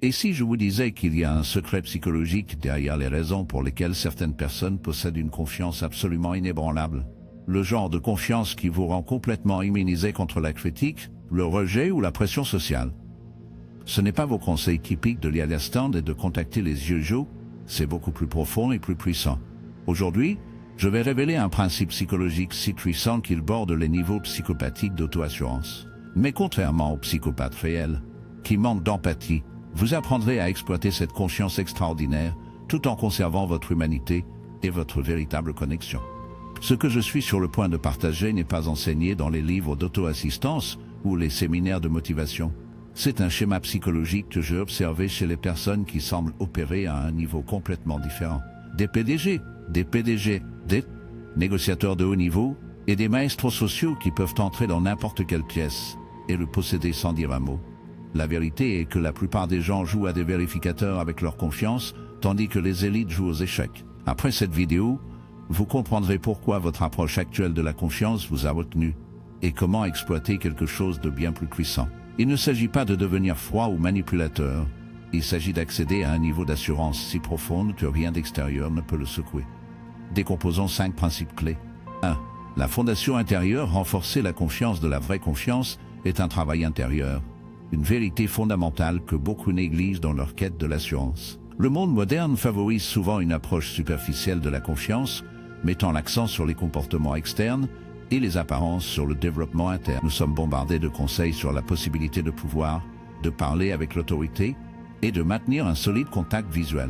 Et si je vous disais qu'il y a un secret psychologique derrière les raisons pour lesquelles certaines personnes possèdent une confiance absolument inébranlable? Le genre de confiance qui vous rend complètement immunisé contre la critique, le rejet ou la pression sociale. Ce n'est pas vos conseils typiques de l'IA stand et de contacter les yeux chauds, c'est beaucoup plus profond et plus puissant. Aujourd'hui, je vais révéler un principe psychologique si puissant qu'il borde les niveaux psychopathiques d'auto-assurance. Mais contrairement aux psychopathes réels, qui manquent d'empathie, vous apprendrez à exploiter cette confiance extraordinaire tout en conservant votre humanité et votre véritable connexion. Ce que je suis sur le point de partager n'est pas enseigné dans les livres d'auto-assistance ou les séminaires de motivation. C'est un schéma psychologique que j'ai observé chez les personnes qui semblent opérer à un niveau complètement différent. Des PDG, des négociateurs de haut niveau et des maestros sociaux qui peuvent entrer dans n'importe quelle pièce et le posséder sans dire un mot. La vérité est que la plupart des gens jouent à des vérificateurs avec leur confiance, tandis que les élites jouent aux échecs. Après cette vidéo, vous comprendrez pourquoi votre approche actuelle de la confiance vous a retenu et comment exploiter quelque chose de bien plus puissant. Il ne s'agit pas de devenir froid ou manipulateur, il s'agit d'accéder à un niveau d'assurance si profonde que rien d'extérieur ne peut le secouer. Décomposons 5 principes clés. 1. La fondation intérieure, renforcer la confiance de la vraie confiance, est un travail intérieur. Une vérité fondamentale que beaucoup négligent dans leur quête de l'assurance. Le monde moderne favorise souvent une approche superficielle de la confiance, mettant l'accent sur les comportements externes et les apparences sur le développement interne. Nous sommes bombardés de conseils sur la possibilité de pouvoir, de parler avec l'autorité et de maintenir un solide contact visuel.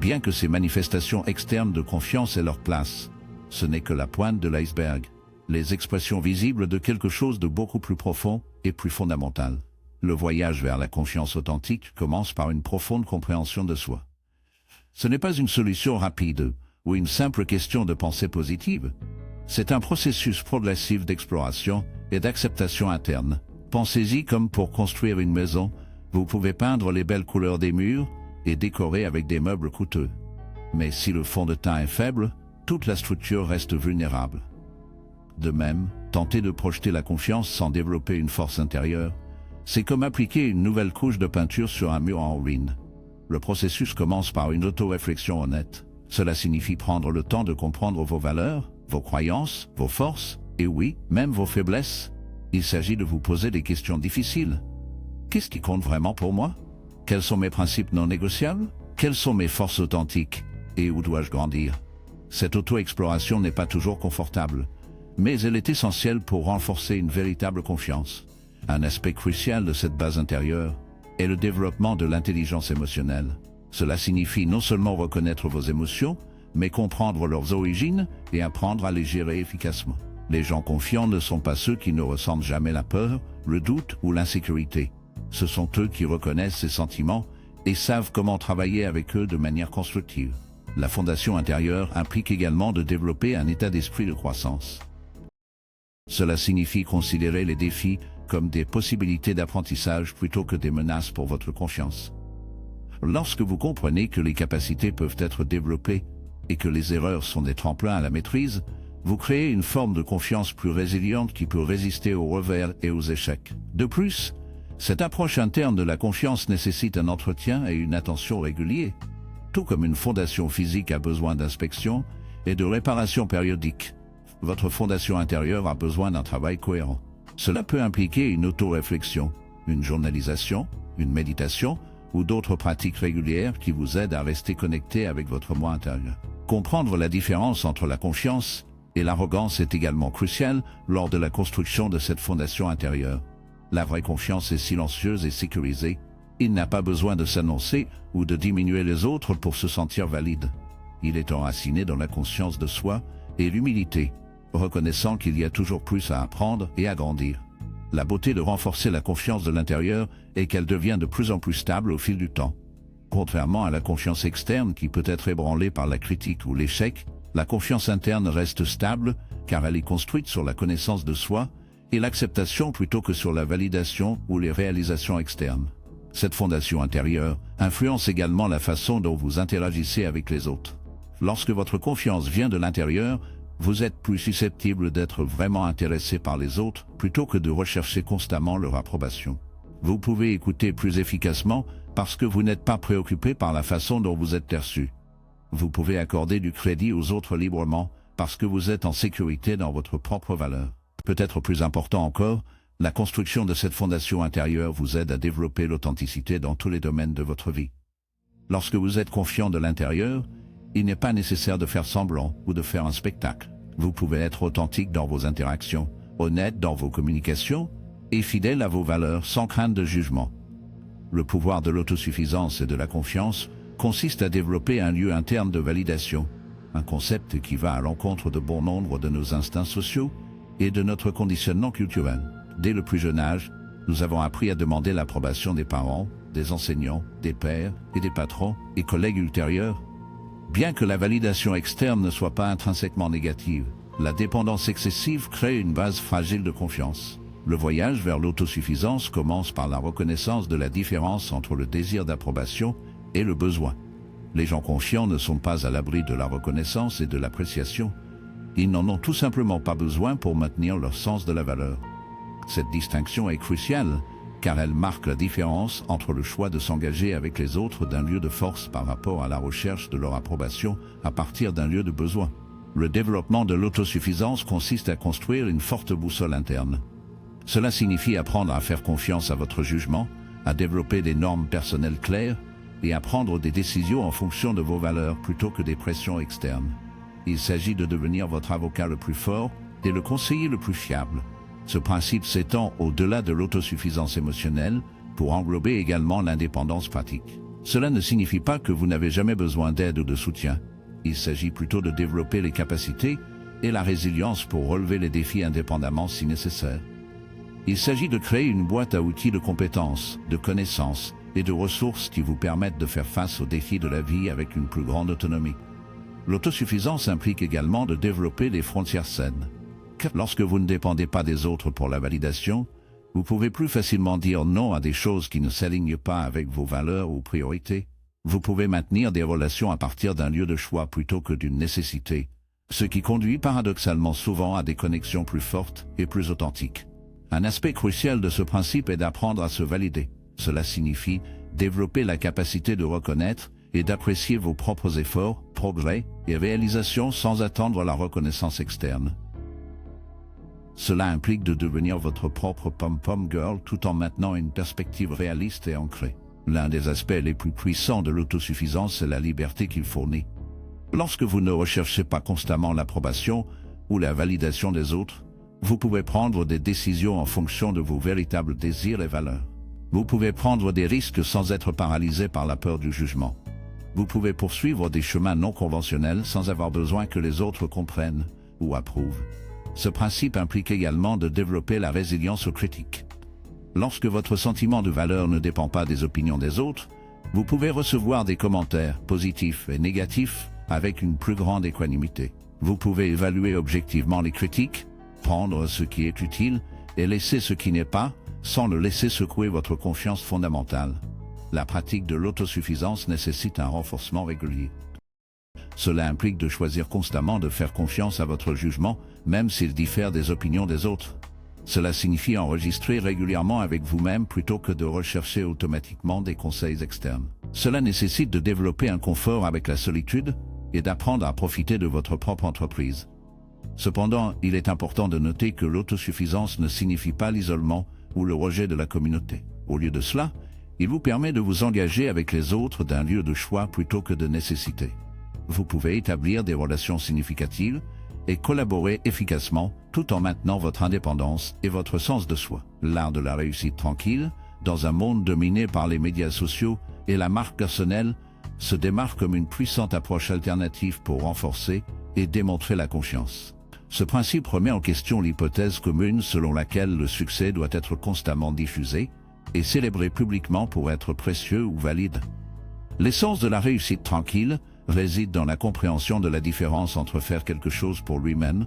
Bien que ces manifestations externes de confiance aient leur place, ce n'est que la pointe de l'iceberg, les expressions visibles de quelque chose de beaucoup plus profond et plus fondamental. Le voyage vers la confiance authentique commence par une profonde compréhension de soi. Ce n'est pas une solution rapide ou une simple question de pensée positive. C'est un processus progressif d'exploration et d'acceptation interne. Pensez-y comme pour construire une maison, vous pouvez peindre les belles couleurs des murs et décorer avec des meubles coûteux. Mais si le fond de teint est faible, toute la structure reste vulnérable. De même, tenter de projeter la confiance sans développer une force intérieure, c'est comme appliquer une nouvelle couche de peinture sur un mur en ruine. Le processus commence par une auto-réflexion honnête. Cela signifie prendre le temps de comprendre vos valeurs, vos croyances, vos forces, et oui, même vos faiblesses. Il s'agit de vous poser des questions difficiles. Qu'est-ce qui compte vraiment pour moi? Quels sont mes principes non négociables? Quelles sont mes forces authentiques? Et où dois-je grandir? Cette auto-exploration n'est pas toujours confortable, mais elle est essentielle pour renforcer une véritable confiance. Un aspect crucial de cette base intérieure est le développement de l'intelligence émotionnelle. Cela signifie non seulement reconnaître vos émotions, mais comprendre leurs origines et apprendre à les gérer efficacement. Les gens confiants ne sont pas ceux qui ne ressentent jamais la peur, le doute ou l'insécurité. Ce sont eux qui reconnaissent ces sentiments et savent comment travailler avec eux de manière constructive. La fondation intérieure implique également de développer un état d'esprit de croissance. Cela signifie considérer les défis comme des possibilités d'apprentissage plutôt que des menaces pour votre confiance. Lorsque vous comprenez que les capacités peuvent être développées et que les erreurs sont des tremplins à la maîtrise, vous créez une forme de confiance plus résiliente qui peut résister aux revers et aux échecs. De plus, cette approche interne de la confiance nécessite un entretien et une attention réguliers. Tout comme une fondation physique a besoin d'inspection et de réparation périodique, votre fondation intérieure a besoin d'un travail cohérent. Cela peut impliquer une auto-réflexion, une journalisation, une méditation ou d'autres pratiques régulières qui vous aident à rester connecté avec votre moi intérieur. Comprendre la différence entre la confiance et l'arrogance est également crucial lors de la construction de cette fondation intérieure. La vraie confiance est silencieuse et sécurisée. Il n'a pas besoin de s'annoncer ou de diminuer les autres pour se sentir valide. Il est enraciné dans la conscience de soi et l'humilité, reconnaissant qu'il y a toujours plus à apprendre et à grandir. La beauté de renforcer la confiance de l'intérieur est qu'elle devient de plus en plus stable au fil du temps. Contrairement à la confiance externe qui peut être ébranlée par la critique ou l'échec, la confiance interne reste stable car elle est construite sur la connaissance de soi et l'acceptation plutôt que sur la validation ou les réalisations externes. Cette fondation intérieure influence également la façon dont vous interagissez avec les autres. Lorsque votre confiance vient de l'intérieur, vous êtes plus susceptible d'être vraiment intéressé par les autres plutôt que de rechercher constamment leur approbation. Vous pouvez écouter plus efficacement parce que vous n'êtes pas préoccupé par la façon dont vous êtes perçu. Vous pouvez accorder du crédit aux autres librement parce que vous êtes en sécurité dans votre propre valeur. Peut-être plus important encore, la construction de cette fondation intérieure vous aide à développer l'authenticité dans tous les domaines de votre vie. Lorsque vous êtes confiant de l'intérieur, il n'est pas nécessaire de faire semblant ou de faire un spectacle. Vous pouvez être authentique dans vos interactions, honnête dans vos communications et fidèle à vos valeurs sans crainte de jugement. Le pouvoir de l'autosuffisance et de la confiance consiste à développer un lieu interne de validation, un concept qui va à l'encontre de bon nombre de nos instincts sociaux et de notre conditionnement culturel. Dès le plus jeune âge, nous avons appris à demander l'approbation des parents, des enseignants, des pères et des patrons et collègues ultérieurs. Bien que la validation externe ne soit pas intrinsèquement négative, la dépendance excessive crée une base fragile de confiance. Le voyage vers l'autosuffisance commence par la reconnaissance de la différence entre le désir d'approbation et le besoin. Les gens confiants ne sont pas à l'abri de la reconnaissance et de l'appréciation. Ils n'en ont tout simplement pas besoin pour maintenir leur sens de la valeur. Cette distinction est cruciale, car elle marque la différence entre le choix de s'engager avec les autres d'un lieu de force par rapport à la recherche de leur approbation à partir d'un lieu de besoin. Le développement de l'autosuffisance consiste à construire une forte boussole interne. Cela signifie apprendre à faire confiance à votre jugement, à développer des normes personnelles claires et à prendre des décisions en fonction de vos valeurs plutôt que des pressions externes. Il s'agit de devenir votre avocat le plus fort et le conseiller le plus fiable. Ce principe s'étend au-delà de l'autosuffisance émotionnelle pour englober également l'indépendance pratique. Cela ne signifie pas que vous n'avez jamais besoin d'aide ou de soutien. Il s'agit plutôt de développer les capacités et la résilience pour relever les défis indépendamment si nécessaire. Il s'agit de créer une boîte à outils de compétences, de connaissances et de ressources qui vous permettent de faire face aux défis de la vie avec une plus grande autonomie. L'autosuffisance implique également de développer des frontières saines. Car lorsque vous ne dépendez pas des autres pour la validation, vous pouvez plus facilement dire non à des choses qui ne s'alignent pas avec vos valeurs ou priorités. Vous pouvez maintenir des relations à partir d'un lieu de choix plutôt que d'une nécessité, ce qui conduit paradoxalement souvent à des connexions plus fortes et plus authentiques. Un aspect crucial de ce principe est d'apprendre à se valider. Cela signifie développer la capacité de reconnaître et d'apprécier vos propres efforts, progrès et réalisations sans attendre la reconnaissance externe. Cela implique de devenir votre propre pom-pom girl tout en maintenant une perspective réaliste et ancrée. L'un des aspects les plus puissants de l'autosuffisance est la liberté qu'il fournit. Lorsque vous ne recherchez pas constamment l'approbation ou la validation des autres, vous pouvez prendre des décisions en fonction de vos véritables désirs et valeurs. Vous pouvez prendre des risques sans être paralysé par la peur du jugement. Vous pouvez poursuivre des chemins non conventionnels sans avoir besoin que les autres comprennent ou approuvent. Ce principe implique également de développer la résilience aux critiques. Lorsque votre sentiment de valeur ne dépend pas des opinions des autres, vous pouvez recevoir des commentaires positifs et négatifs avec une plus grande équanimité. Vous pouvez évaluer objectivement les critiques, prendre ce qui est utile et laisser ce qui n'est pas, sans le laisser secouer votre confiance fondamentale. La pratique de l'autosuffisance nécessite un renforcement régulier. Cela implique de choisir constamment de faire confiance à votre jugement, même s'il diffère des opinions des autres. Cela signifie enregistrer régulièrement avec vous-même plutôt que de rechercher automatiquement des conseils externes. Cela nécessite de développer un confort avec la solitude et d'apprendre à profiter de votre propre entreprise. Cependant, il est important de noter que l'autosuffisance ne signifie pas l'isolement ou le rejet de la communauté. Au lieu de cela, il vous permet de vous engager avec les autres d'un lieu de choix plutôt que de nécessité. Vous pouvez établir des relations significatives et collaborer efficacement tout en maintenant votre indépendance et votre sens de soi. L'art de la réussite tranquille, dans un monde dominé par les médias sociaux et la marque personnelle, se démarque comme une puissante approche alternative pour renforcer et démontrer la confiance. Ce principe remet en question l'hypothèse commune selon laquelle le succès doit être constamment diffusé et célébré publiquement pour être précieux ou valide. L'essence de la réussite tranquille réside dans la compréhension de la différence entre faire quelque chose pour lui-même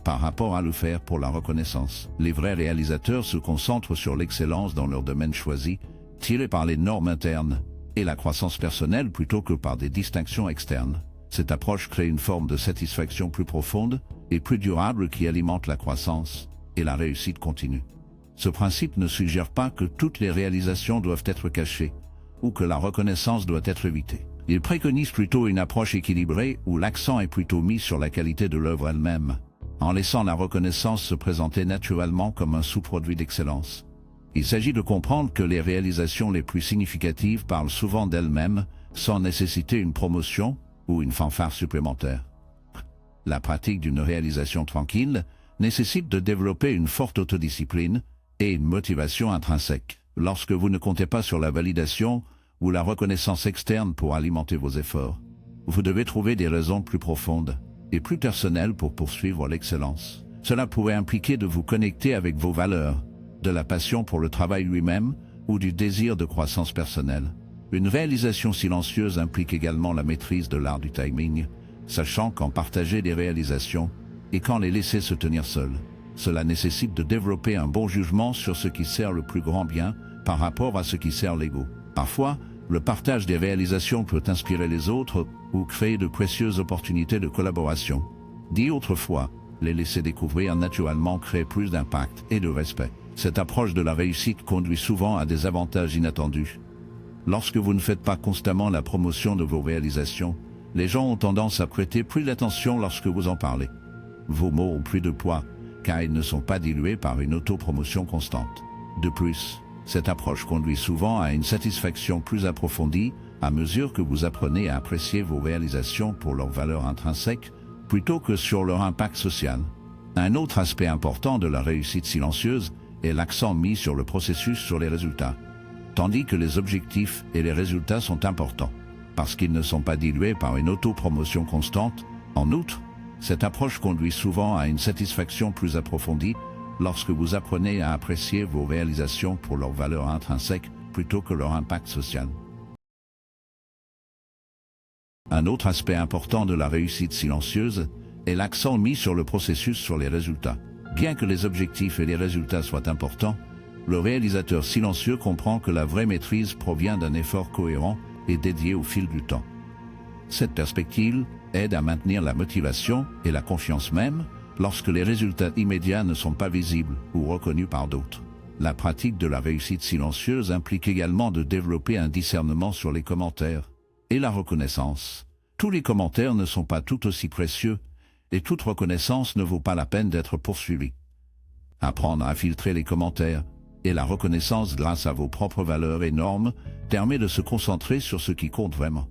par rapport à le faire pour la reconnaissance. Les vrais réalisateurs se concentrent sur l'excellence dans leur domaine choisi, tirés par les normes internes et la croissance personnelle plutôt que par des distinctions externes. Cette approche crée une forme de satisfaction plus profonde et plus durable qui alimente la croissance et la réussite continue. Ce principe ne suggère pas que toutes les réalisations doivent être cachées, ou que la reconnaissance doit être évitée. Il préconise plutôt une approche équilibrée où l'accent est plutôt mis sur la qualité de l'œuvre elle-même, en laissant la reconnaissance se présenter naturellement comme un sous-produit d'excellence. Il s'agit de comprendre que les réalisations les plus significatives parlent souvent d'elles-mêmes, sans nécessiter une promotion ou une fanfare supplémentaire. La pratique d'une réalisation tranquille nécessite de développer une forte autodiscipline et une motivation intrinsèque. Lorsque vous ne comptez pas sur la validation ou la reconnaissance externe pour alimenter vos efforts, vous devez trouver des raisons plus profondes et plus personnelles pour poursuivre l'excellence. Cela pourrait impliquer de vous connecter avec vos valeurs, de la passion pour le travail lui-même ou du désir de croissance personnelle. Une réalisation silencieuse implique également la maîtrise de l'art du timing, sachant quand partager des réalisations et quand les laisser se tenir seuls. Cela nécessite de développer un bon jugement sur ce qui sert le plus grand bien par rapport à ce qui sert l'ego. Parfois, le partage des réalisations peut inspirer les autres ou créer de précieuses opportunités de collaboration. Dit autrefois, les laisser découvrir naturellement crée plus d'impact et de respect. Cette approche de la réussite conduit souvent à des avantages inattendus. Lorsque vous ne faites pas constamment la promotion de vos réalisations, les gens ont tendance à prêter plus d'attention lorsque vous en parlez. Vos mots ont plus de poids, car ils ne sont pas dilués par une autopromotion constante. De plus, cette approche conduit souvent à une satisfaction plus approfondie à mesure que vous apprenez à apprécier vos réalisations pour leur valeur intrinsèque plutôt que sur leur impact social. Un autre aspect important de la réussite silencieuse est l'accent mis sur le processus sur les résultats, tandis que les objectifs et les résultats sont importants, parce qu'ils ne sont pas dilués par une autopromotion constante. En outre, cette approche conduit souvent à une satisfaction plus approfondie lorsque vous apprenez à apprécier vos réalisations pour leur valeur intrinsèque plutôt que leur impact social. Un autre aspect important de la réussite silencieuse est l'accent mis sur le processus sur les résultats. Bien que les objectifs et les résultats soient importants, le réalisateur silencieux comprend que la vraie maîtrise provient d'un effort cohérent et dédié au fil du temps. Cette perspective aide à maintenir la motivation et la confiance même lorsque les résultats immédiats ne sont pas visibles ou reconnus par d'autres. La pratique de la réussite silencieuse implique également de développer un discernement sur les commentaires et la reconnaissance. Tous les commentaires ne sont pas tout aussi précieux et toute reconnaissance ne vaut pas la peine d'être poursuivie. Apprendre à filtrer les commentaires et la reconnaissance grâce à vos propres valeurs et normes permet de se concentrer sur ce qui compte vraiment.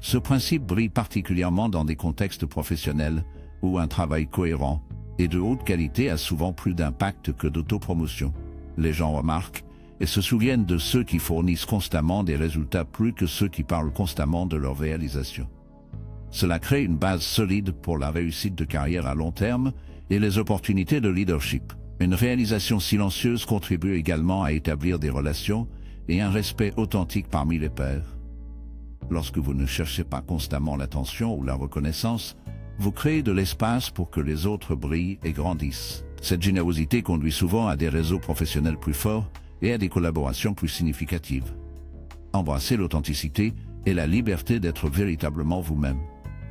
Ce principe brille particulièrement dans des contextes professionnels où un travail cohérent et de haute qualité a souvent plus d'impact que d'autopromotion. Les gens remarquent et se souviennent de ceux qui fournissent constamment des résultats plus que ceux qui parlent constamment de leur réalisation. Cela crée une base solide pour la réussite de carrière à long terme et les opportunités de leadership. Une réalisation silencieuse contribue également à établir des relations et un respect authentique parmi les pairs. Lorsque vous ne cherchez pas constamment l'attention ou la reconnaissance, vous créez de l'espace pour que les autres brillent et grandissent. Cette générosité conduit souvent à des réseaux professionnels plus forts et à des collaborations plus significatives. Embrassez l'authenticité et la liberté d'être véritablement vous-même.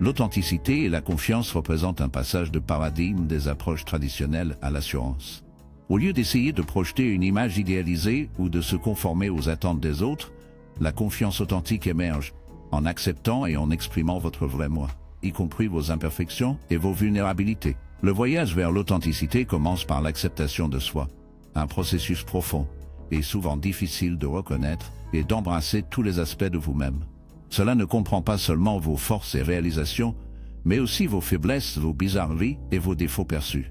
L'authenticité et la confiance représentent un passage de paradigme des approches traditionnelles à l'assurance. Au lieu d'essayer de projeter une image idéalisée ou de se conformer aux attentes des autres, la confiance authentique émerge en acceptant et en exprimant votre vrai moi, y compris vos imperfections et vos vulnérabilités. Le voyage vers l'authenticité commence par l'acceptation de soi, un processus profond et souvent difficile de reconnaître et d'embrasser tous les aspects de vous-même. Cela ne comprend pas seulement vos forces et réalisations, mais aussi vos faiblesses, vos bizarreries et vos défauts perçus.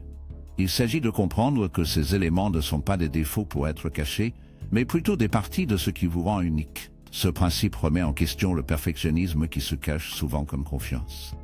Il s'agit de comprendre que ces éléments ne sont pas des défauts pour être cachés, mais plutôt des parties de ce qui vous rend unique. Ce principe remet en question le perfectionnisme qui se cache souvent comme confiance.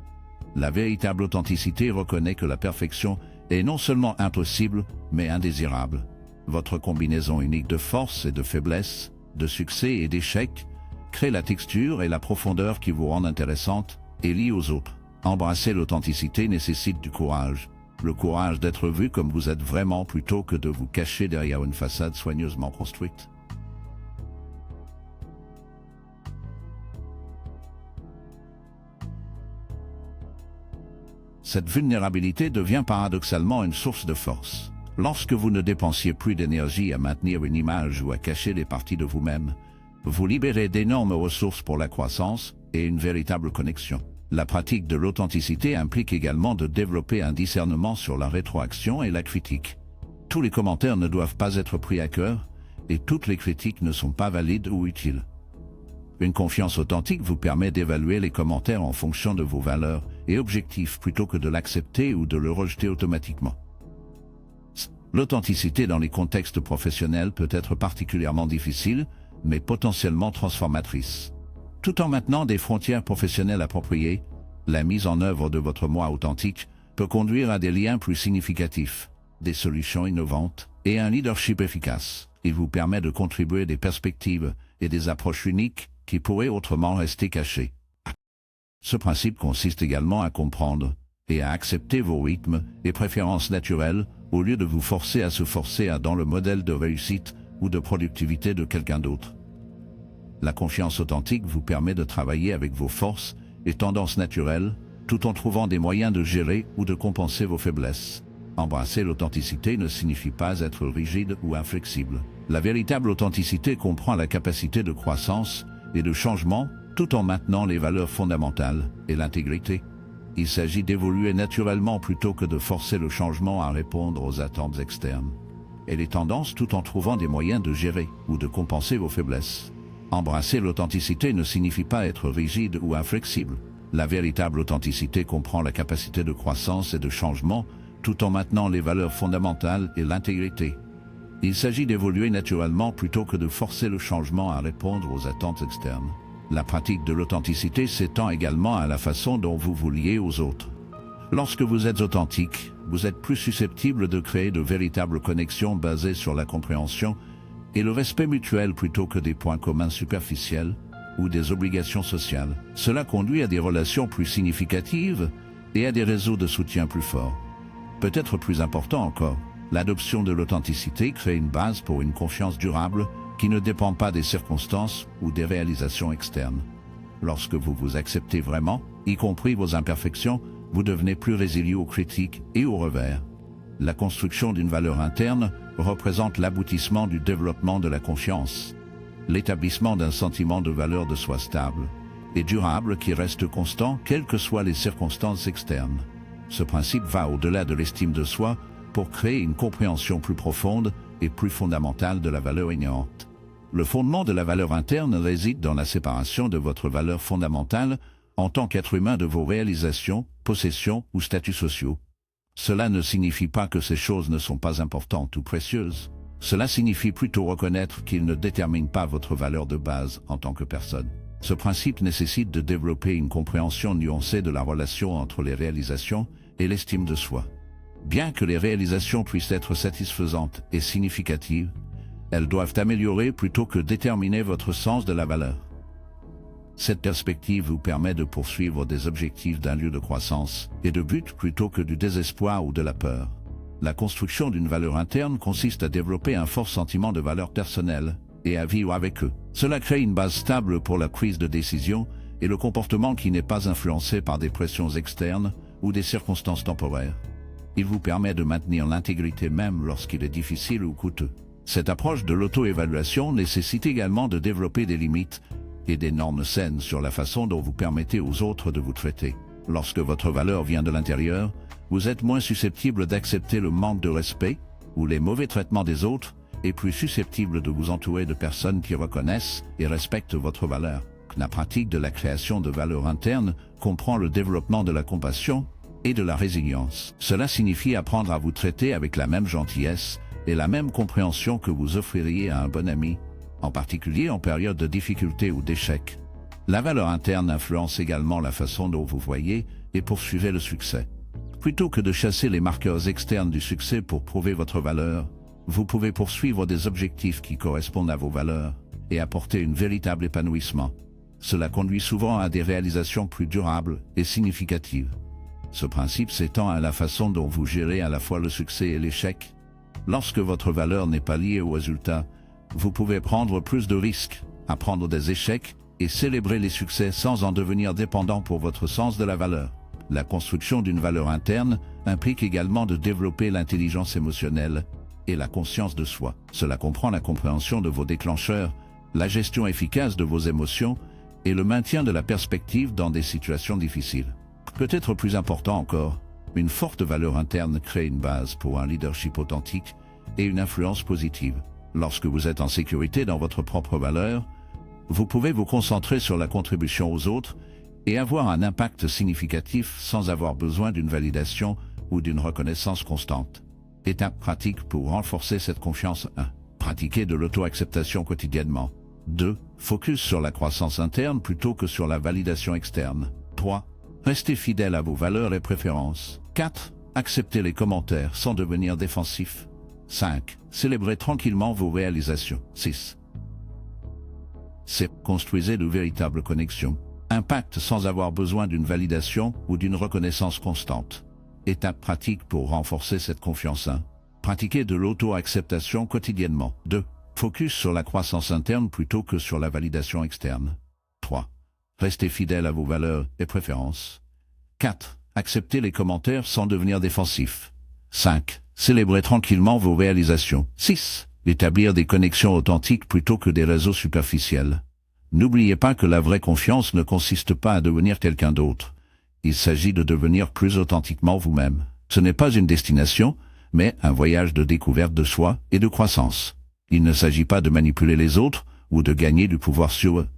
La véritable authenticité reconnaît que la perfection est non seulement impossible, mais indésirable. Votre combinaison unique de forces et de faiblesses, de succès et d'échecs, crée la texture et la profondeur qui vous rendent intéressante et liée aux autres. Embrasser l'authenticité nécessite du courage. Le courage d'être vu comme vous êtes vraiment plutôt que de vous cacher derrière une façade soigneusement construite. Cette vulnérabilité devient paradoxalement une source de force. Lorsque vous ne dépensiez plus d'énergie à maintenir une image ou à cacher des parties de vous-même, vous libérez d'énormes ressources pour la croissance et une véritable connexion. La pratique de l'authenticité implique également de développer un discernement sur la rétroaction et la critique. Tous les commentaires ne doivent pas être pris à cœur, et toutes les critiques ne sont pas valides ou utiles. Une confiance authentique vous permet d'évaluer les commentaires en fonction de vos valeurs et objectifs plutôt que de l'accepter ou de le rejeter automatiquement. L'authenticité dans les contextes professionnels peut être particulièrement difficile, mais potentiellement transformatrice. Tout en maintenant des frontières professionnelles appropriées, la mise en œuvre de votre moi authentique peut conduire à des liens plus significatifs, des solutions innovantes et un leadership efficace. Il vous permet de contribuer des perspectives et des approches uniques qui pourraient autrement rester cachées. Ce principe consiste également à comprendre et à accepter vos rythmes et préférences naturelles au lieu de vous forcer dans le modèle de réussite ou de productivité de quelqu'un d'autre. La confiance authentique vous permet de travailler avec vos forces et tendances naturelles tout en trouvant des moyens de gérer ou de compenser vos faiblesses. Embrasser l'authenticité ne signifie pas être rigide ou inflexible. La véritable authenticité comprend la capacité de croissance et de changement tout en maintenant les valeurs fondamentales et l'intégrité. Il s'agit d'évoluer naturellement plutôt que de forcer le changement à répondre aux attentes externes et les tendances tout en trouvant des moyens de gérer ou de compenser vos faiblesses. Embrasser l'authenticité ne signifie pas être rigide ou inflexible. La véritable authenticité comprend la capacité de croissance et de changement tout en maintenant les valeurs fondamentales et l'intégrité. Il s'agit d'évoluer naturellement plutôt que de forcer le changement à répondre aux attentes externes. La pratique de l'authenticité s'étend également à la façon dont vous vous liez aux autres. Lorsque vous êtes authentique, vous êtes plus susceptible de créer de véritables connexions basées sur la compréhension et le respect mutuel plutôt que des points communs superficiels ou des obligations sociales. Cela conduit à des relations plus significatives et à des réseaux de soutien plus forts. Peut-être plus important encore, l'adoption de l'authenticité crée une base pour une confiance durable qui ne dépend pas des circonstances ou des réalisations externes. Lorsque vous vous acceptez vraiment, y compris vos imperfections, vous devenez plus résilient aux critiques et aux revers. La construction d'une valeur interne représente l'aboutissement du développement de la confiance, l'établissement d'un sentiment de valeur de soi stable et durable qui reste constant quelles que soient les circonstances externes. Ce principe va au-delà de l'estime de soi pour créer une compréhension plus profonde et plus fondamentale de la valeur inhérente. Le fondement de la valeur interne réside dans la séparation de votre valeur fondamentale en tant qu'être humain de vos réalisations, possessions ou statuts sociaux. Cela ne signifie pas que ces choses ne sont pas importantes ou précieuses. Cela signifie plutôt reconnaître qu'ils ne déterminent pas votre valeur de base en tant que personne. Ce principe nécessite de développer une compréhension nuancée de la relation entre les réalisations et l'estime de soi. Bien que les réalisations puissent être satisfaisantes et significatives, elles doivent améliorer plutôt que déterminer votre sens de la valeur. Cette perspective vous permet de poursuivre des objectifs d'un lieu de croissance et de but plutôt que du désespoir ou de la peur. La construction d'une valeur interne consiste à développer un fort sentiment de valeur personnelle et à vivre avec eux. Cela crée une base stable pour la prise de décision et le comportement qui n'est pas influencé par des pressions externes ou des circonstances temporaires. Il vous permet de maintenir l'intégrité même lorsqu'il est difficile ou coûteux. Cette approche de l'auto-évaluation nécessite également de développer des limites et des normes saines sur la façon dont vous permettez aux autres de vous traiter. Lorsque votre valeur vient de l'intérieur, vous êtes moins susceptible d'accepter le manque de respect ou les mauvais traitements des autres et plus susceptible de vous entourer de personnes qui reconnaissent et respectent votre valeur. La pratique de la création de valeurs internes comprend le développement de la compassion et de la résilience. Cela signifie apprendre à vous traiter avec la même gentillesse et la même compréhension que vous offririez à un bon ami, en particulier en période de difficulté ou d'échec. La valeur interne influence également la façon dont vous voyez et poursuivez le succès. Plutôt que de chasser les marqueurs externes du succès pour prouver votre valeur, vous pouvez poursuivre des objectifs qui correspondent à vos valeurs et apporter un véritable épanouissement. Cela conduit souvent à des réalisations plus durables et significatives. Ce principe s'étend à la façon dont vous gérez à la fois le succès et l'échec. Lorsque votre valeur n'est pas liée au résultat, vous pouvez prendre plus de risques, apprendre des échecs et célébrer les succès sans en devenir dépendant pour votre sens de la valeur. La construction d'une valeur interne implique également de développer l'intelligence émotionnelle et la conscience de soi. Cela comprend la compréhension de vos déclencheurs, la gestion efficace de vos émotions et le maintien de la perspective dans des situations difficiles. Peut-être plus important encore, une forte valeur interne crée une base pour un leadership authentique et une influence positive. Lorsque vous êtes en sécurité dans votre propre valeur, vous pouvez vous concentrer sur la contribution aux autres et avoir un impact significatif sans avoir besoin d'une validation ou d'une reconnaissance constante. Étape pratique pour renforcer cette confiance. 1. Pratiquer de l'auto-acceptation quotidiennement. 2. Focus sur la croissance interne plutôt que sur la validation externe. 3. Restez fidèle à vos valeurs et préférences. 4. Acceptez les commentaires sans devenir défensif. 5. Célébrez tranquillement vos réalisations. 6. Construisez de véritables connexions. Impact sans avoir besoin d'une validation ou d'une reconnaissance constante. Étape pratique pour renforcer cette confiance. 1. Pratiquez de l'auto-acceptation quotidiennement. 2. Focus sur la croissance interne plutôt que sur la validation externe. 3. Restez fidèle à vos valeurs et préférences. 4. Acceptez les commentaires sans devenir défensif. 5. Célébrez tranquillement vos réalisations. 6. Établir des connexions authentiques plutôt que des réseaux superficiels. N'oubliez pas que la vraie confiance ne consiste pas à devenir quelqu'un d'autre. Il s'agit de devenir plus authentiquement vous-même. Ce n'est pas une destination, mais un voyage de découverte de soi et de croissance. Il ne s'agit pas de manipuler les autres ou de gagner du pouvoir sur eux.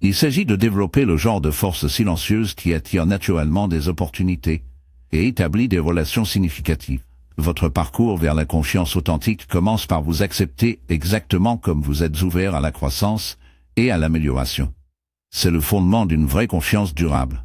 Il s'agit de développer le genre de force silencieuse qui attire naturellement des opportunités et établit des relations significatives. Votre parcours vers la confiance authentique commence par vous accepter exactement comme vous êtes ouvert à la croissance et à l'amélioration. C'est le fondement d'une vraie confiance durable.